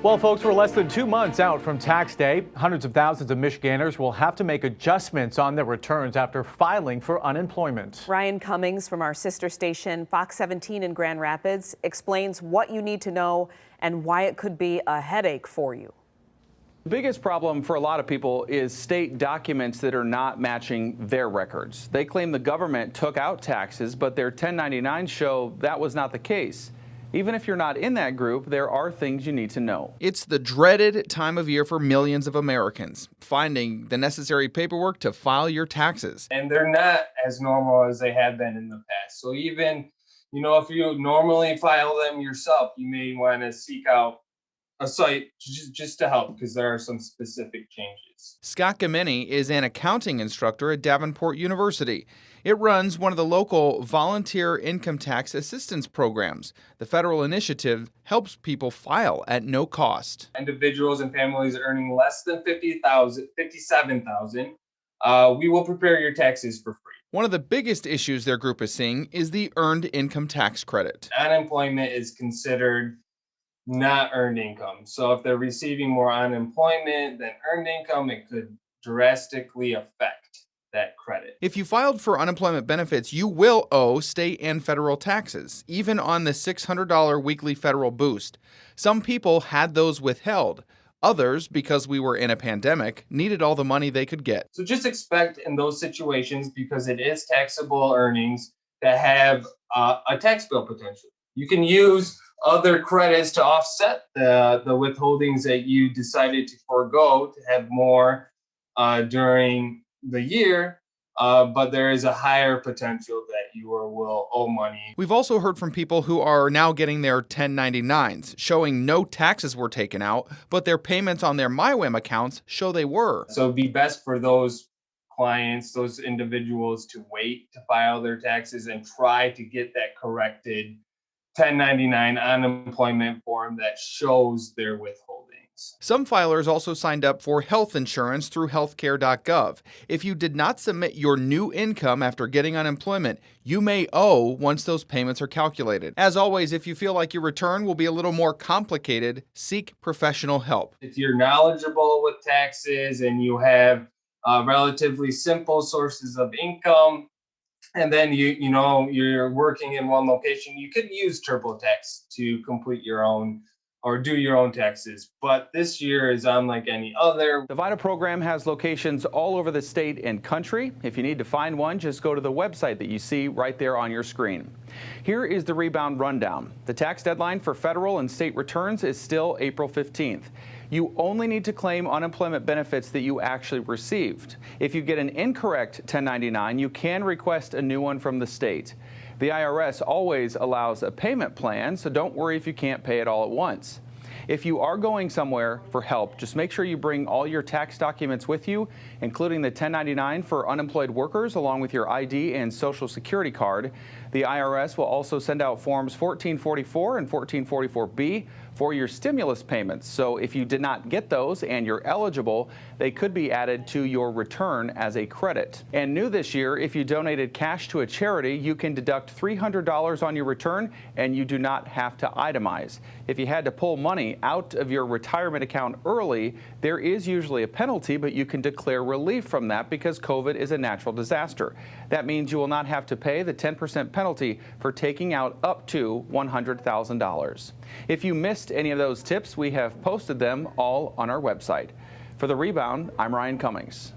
Well, folks, we're less than 2 months out from tax day. Hundreds of thousands of Michiganders will have to make adjustments on their returns after filing for unemployment. Ryan Cummings from our sister station, Fox 17 in Grand Rapids, explains what you need to know and why it could be a headache for you. The biggest problem for a lot of people is state documents that are not matching their records. They claim the government took out taxes, but their 1099s show that was not the case. Even if you're not in that group, there are things you need to know. It's the dreaded time of year for millions of Americans, finding the necessary paperwork to file your taxes. And they're not as normal as they have been in the past. So even, if you normally file them yourself, you may want to seek out a site just to help, because there are some specific changes. Scott Gamini is an accounting instructor at Davenport University. It runs one of the local volunteer income tax assistance programs. The federal initiative helps people file at no cost. Individuals and families earning less than $57,000, we will prepare your taxes for free. One of the biggest issues their group is seeing is the earned income tax credit. Unemployment is considered not earned income. So if they're receiving more unemployment than earned income, it could drastically affect that credit. If you filed for unemployment benefits, you will owe state and federal taxes, even on the $600 weekly federal boost. Some people had those withheld. Others, because we were in a pandemic, needed all the money they could get. So just expect in those situations, because it is taxable earnings, to have a tax bill potential. You can use other credits to offset the withholdings that you decided to forego to have more during the year, but there is a higher potential that you will owe money. We've also heard from people who are now getting their 1099s, showing no taxes were taken out, but their payments on their MyWim accounts show they were. So it'd be best for those clients, those individuals, to wait to file their taxes and try to get that corrected 1099 unemployment form that shows their withholdings. Some filers also signed up for health insurance through healthcare.gov. If you did not submit your new income after getting unemployment, you may owe once those payments are calculated. As always, if you feel like your return will be a little more complicated, seek professional help. If you're knowledgeable with taxes and you have relatively simple sources of income, and then you're working in one location, you could use TurboTax to complete your own or do your own taxes. But this year is unlike any other. The VITA program has locations all over the state and country. If you need to find one, just go to the website that you see right there on your screen. Here is the Rebound Rundown. The tax deadline for federal and state returns is still April 15th. You only need to claim unemployment benefits that you actually received. If you get an incorrect 1099, you can request a new one from the state. The IRS always allows a payment plan, so don't worry if you can't pay it all at once. If you are going somewhere for help, just make sure you bring all your tax documents with you, including the 1099 for unemployed workers, along with your ID and Social Security card. The IRS will also send out forms 1444 and 1444B for your stimulus payments. So if you did not get those and you're eligible, they could be added to your return as a credit. And new this year, if you donated cash to a charity, you can deduct $300 on your return and you do not have to itemize. If you had to pull money out of your retirement account early, there is usually a penalty, but you can declare relief from that because COVID is a natural disaster. That means you will not have to pay the 10% penalty for taking out up to $100,000. If you missed any of those tips, we have posted them all on our website. For The Rebound, I'm Ryan Cummings.